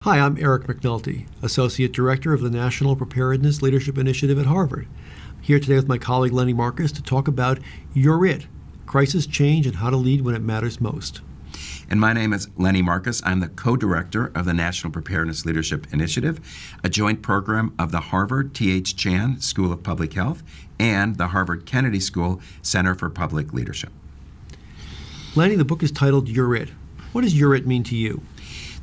Hi, I'm Eric McNulty, Associate Director of the National Preparedness Leadership Initiative at Harvard. I'm here today with my colleague Lenny Marcus to talk about You're It, crisis change and how to lead when it matters most. And my name is Lenny Marcus. I'm the co-director of the National Preparedness Leadership Initiative, a joint program of the Harvard T.H. Chan School of Public Health and the Harvard Kennedy School Center for Public Leadership. Lenny, the book is titled You're It. What does You're It mean to you?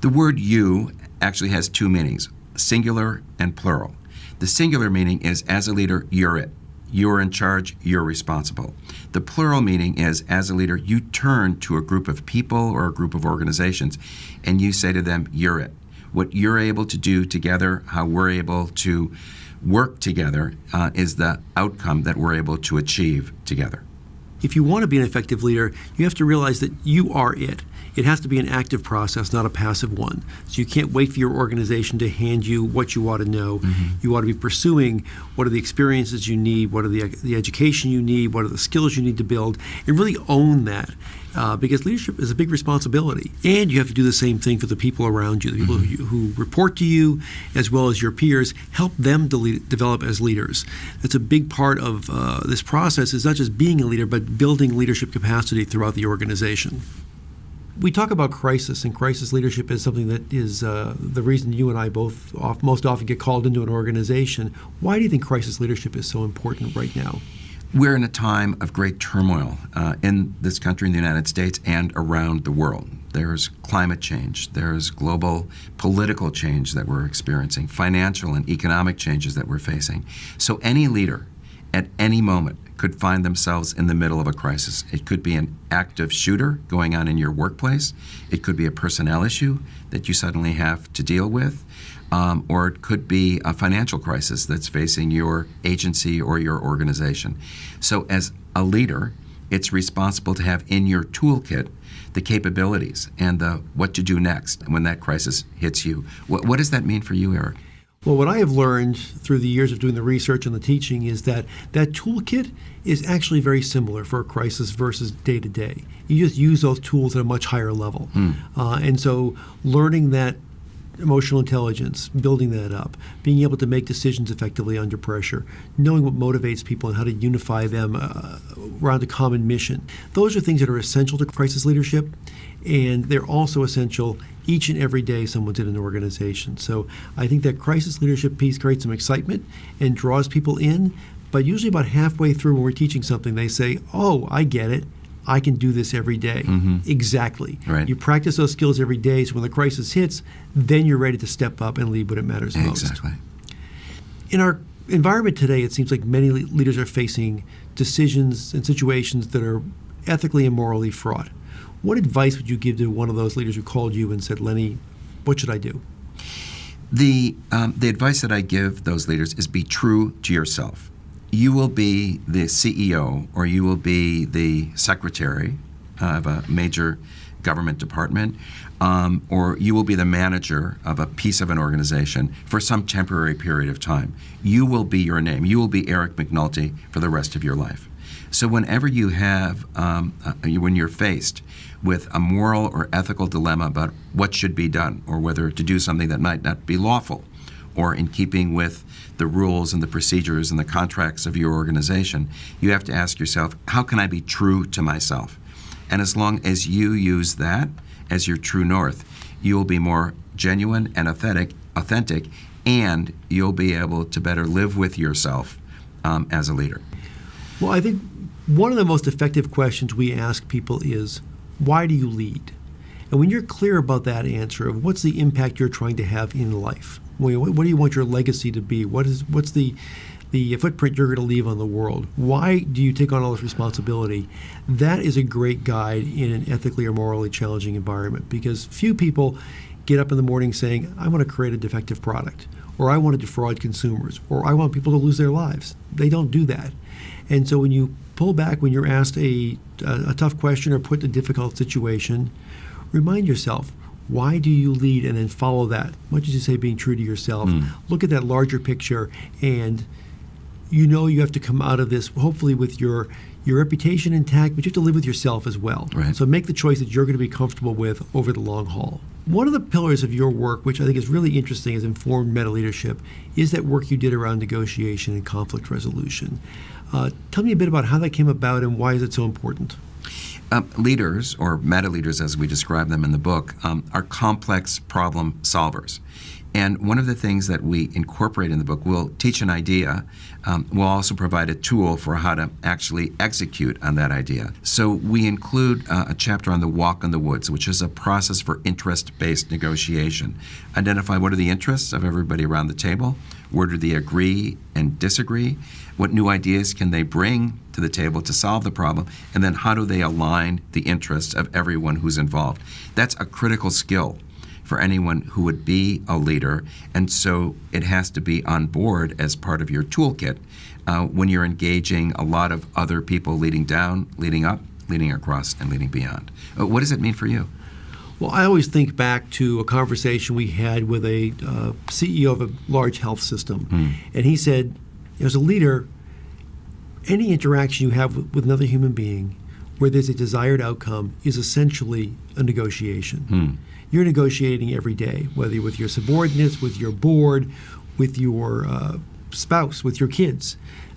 The word you actually has two meanings, singular and plural. The singular meaning is, as a leader, you're it. You're in charge, you're responsible. The plural meaning is, as a leader, you turn to a group of people or a group of organizations and you say to them, you're it. What you're able to do together, how we're able to work together, is the outcome that we're able to achieve together. If you want to be an effective leader, you have to realize that you are it. It has to be an active process, not a passive one. So you can't wait for your organization to hand you what you ought to know. You ought to be pursuing what are the experiences you need, what are the education you need, what are the skills you need to build, and really own that. Because leadership is a big responsibility. And you have to do the same thing for the people around you, the people who report to you, as well as your peers. Help them develop as leaders. That's a big part of this process, is not just being a leader, but building leadership capacity throughout the organization. We talk about crisis, and crisis leadership is something that is the reason you and I both most often get called into an organization. Why do you think crisis leadership is so important right now? We're in a time of great turmoil in this country, in the United States, and around the world. There's climate change, there's global political change that we're experiencing, financial and economic changes that we're facing. So any leader at any moment could find themselves in the middle of a crisis. It could be an active shooter going on in your workplace. It could be a personnel issue that you suddenly have to deal with. Or it could be a financial crisis that's facing your agency or your organization. So as a leader, it's responsible to have in your toolkit the capabilities and the what to do next when that crisis hits you. What does that mean for you, Eric? Well, what I have learned through the years of doing the research and the teaching is that that toolkit is actually very similar for a crisis versus day to day. You just use those tools at a much higher level. And so learning that emotional intelligence, building that up, being able to make decisions effectively under pressure, knowing what motivates people and how to unify them around a common mission. Those are things that are essential to crisis leadership, and they're also essential each and every day someone's in an organization. So I think that crisis leadership piece creates some excitement and draws people in, but usually about halfway through when we're teaching something, they say, oh, I get it. I can do this every day. Exactly. Right. You practice those skills every day, so when the crisis hits, then you're ready to step up and lead when it matters most. Exactly. In our environment today, it seems like many leaders are facing decisions and situations that are ethically and morally fraught. What advice would you give to one of those leaders who called you and said, Lenny, what should I do? The advice that I give those leaders is be true to yourself. You will be the CEO or you will be the secretary of a major government department, or you will be the manager of a piece of an organization for some temporary period of time. You will be your name. You will be Eric McNulty for the rest of your life. So whenever you have, when you're faced with a moral or ethical dilemma about what should be done or whether to do something that might not be lawful or in keeping with the rules and the procedures and the contracts of your organization, you have to ask yourself, how can I be true to myself? And as long as you use that as your true north, you will be more genuine and authentic, and you'll be able to better live with yourself as a leader. Well, I think one of the most effective questions we ask people is, why do you lead? And when you're clear about that answer of what's the impact you're trying to have in life, what do you want your legacy to be? What's the footprint you're going to leave on the world? Why do you take on all this responsibility? That is a great guide in an ethically or morally challenging environment, because few people get up in the morning saying, I want to create a defective product, or I want to defraud consumers, or I want people to lose their lives. They don't do that. And so when you pull back, when you're asked a tough question or put in a difficult situation, remind yourself, why do you lead, and then follow that. Much as you say being true to yourself, look at that larger picture, and you know you have to come out of this hopefully with your reputation intact, but you have to live with yourself as well. Right. So make the choice that you're going to be comfortable with over the long haul. One of the pillars of your work, which I think is really interesting as informed meta-leadership, is that work you did around negotiation and conflict resolution. Tell me a bit about how that came about and why is it so important? Leaders, or meta-leaders as we describe them in the book, are complex problem solvers. And one of the things that we incorporate in the book, we'll teach an idea. We'll also provide a tool for how to actually execute on that idea. So we include a chapter on the walk in the woods, which is a process for interest-based negotiation. Identify what are the interests of everybody around the table, where do they agree and disagree, what new ideas can they bring to the table to solve the problem, and then how do they align the interests of everyone who's involved. That's a critical skill for anyone who would be a leader, and so it has to be on board as part of your toolkit when you're engaging a lot of other people leading down, leading up, leading across, and leading beyond. What does it mean for you? Well, I always think back to a conversation we had with a CEO of a large health system, and he said, as a leader, any interaction you have with another human being where there's a desired outcome is essentially a negotiation. You're negotiating every day, whether with your subordinates, with your board, with your spouse, with your kids.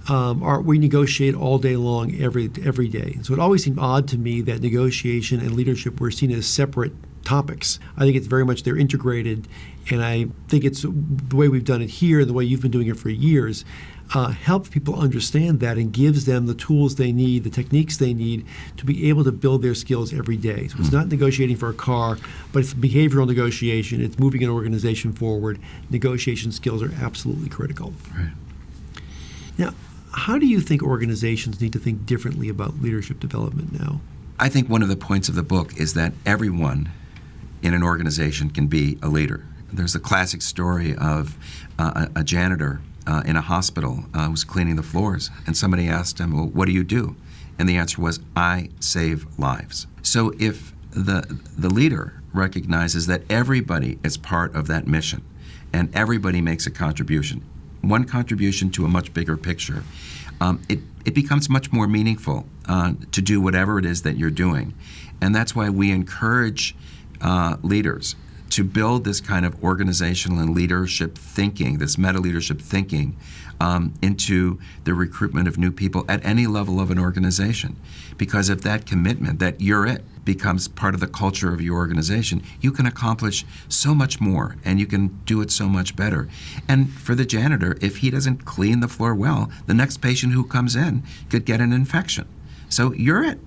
We negotiate all day long, every day. So it always seemed odd to me that negotiation and leadership were seen as separate topics. I think it's very much they're integrated, and I think it's the way we've done it here, the way you've been doing it for years, helps people understand that and gives them the tools they need, the techniques they need to be able to build their skills every day. So it's not negotiating for a car, but it's behavioral negotiation. It's moving an organization forward. Negotiation skills are absolutely critical. Right. Now, how do you think organizations need to think differently about leadership development now? I think one of the points of the book is that everyone in an organization can be a leader. There's a classic story of a janitor in a hospital who was cleaning the floors, and somebody asked him, well, what do you do? And the answer was, I save lives. So if the leader recognizes that everybody is part of that mission and everybody makes a contribution, one contribution to a much bigger picture, it becomes much more meaningful to do whatever it is that you're doing. And that's why we encourage leaders to build this kind of organizational and leadership thinking, this meta-leadership thinking, into the recruitment of new people at any level of an organization. Because if that commitment, that you're it, becomes part of the culture of your organization, you can accomplish so much more and you can do it so much better. And for the janitor, if he doesn't clean the floor well, the next patient who comes in could get an infection. So you're it.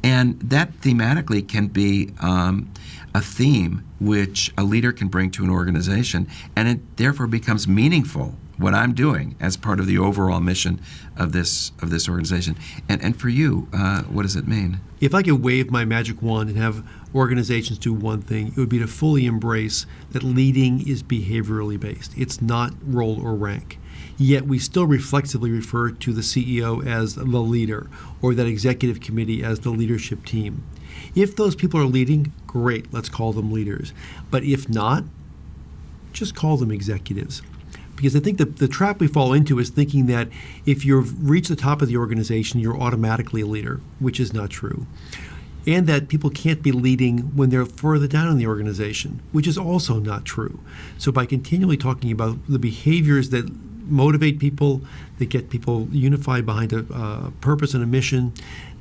And that thematically can be a theme which a leader can bring to an organization, and it therefore becomes meaningful, what I'm doing as part of the overall mission of this organization. And for you, what does it mean? If I could wave my magic wand and have organizations do one thing, it would be to fully embrace that leading is behaviorally based. It's not role or rank. Yet we still reflexively refer to the CEO as the leader or that executive committee as the leadership team. If those people are leading, great, let's call them leaders. But if not, just call them executives. Because I think the trap we fall into is thinking that if you've reached the top of the organization, you're automatically a leader, which is not true. And that people can't be leading when they're further down in the organization, which is also not true. So by continually talking about the behaviors that motivate people, that get people unified behind a purpose and a mission,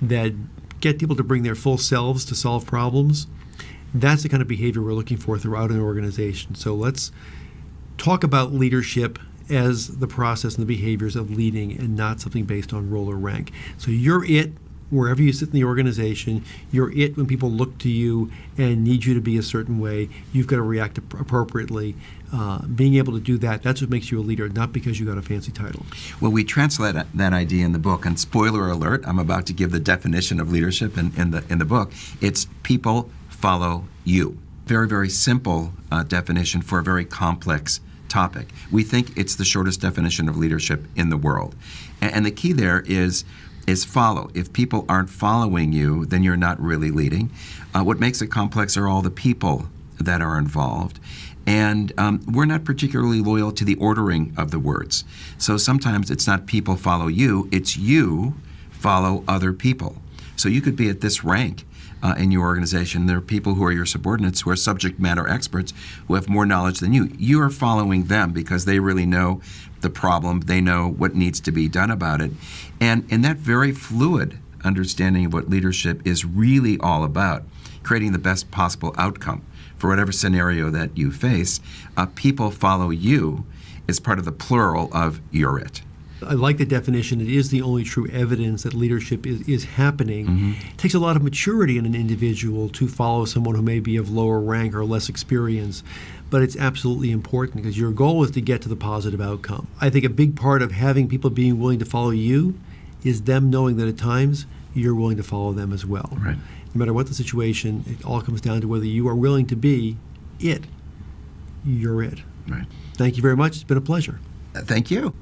that get people to bring their full selves to solve problems, that's the kind of behavior we're looking for throughout an organization. So let's talk about leadership as the process and the behaviors of leading and not something based on role or rank. So you're it wherever you sit in the organization. You're it when people look to you and need you to be a certain way. You've got to react appropriately. Being able to do that, that's what makes you a leader, not because you got a fancy title. Well, we translate that idea in the book, and spoiler alert, I'm about to give the definition of leadership in the book. It's people follow you. Very, very simple definition for a very complex topic. We think it's the shortest definition of leadership in the world. And the key there is follow. If people aren't following you, then you're not really leading. What makes it complex are all the people that are involved. And we're not particularly loyal to the ordering of the words. So sometimes it's not people follow you, it's you follow other people. So you could be at this rank in your organization. There are people who are your subordinates who are subject matter experts who have more knowledge than you. You are following them because they really know the problem. They know what needs to be done about it. And in that very fluid understanding of what leadership is really all about, creating the best possible outcome for whatever scenario that you face, people follow you is part of the plural of you're it. I like the definition. It is the only true evidence that leadership is happening. It takes a lot of maturity in an individual to follow someone who may be of lower rank or less experience, but it's absolutely important because your goal is to get to the positive outcome. I think a big part of having people being willing to follow you is them knowing that at times you're willing to follow them as well. Right. No matter what the situation, it all comes down to whether you are willing to be it. You're it. Right. Thank you very much. It's been a pleasure. Thank you.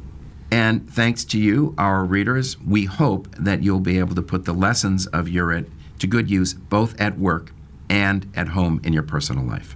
And thanks to you, our readers, we hope that you'll be able to put the lessons of You're It to good use both at work and at home in your personal life.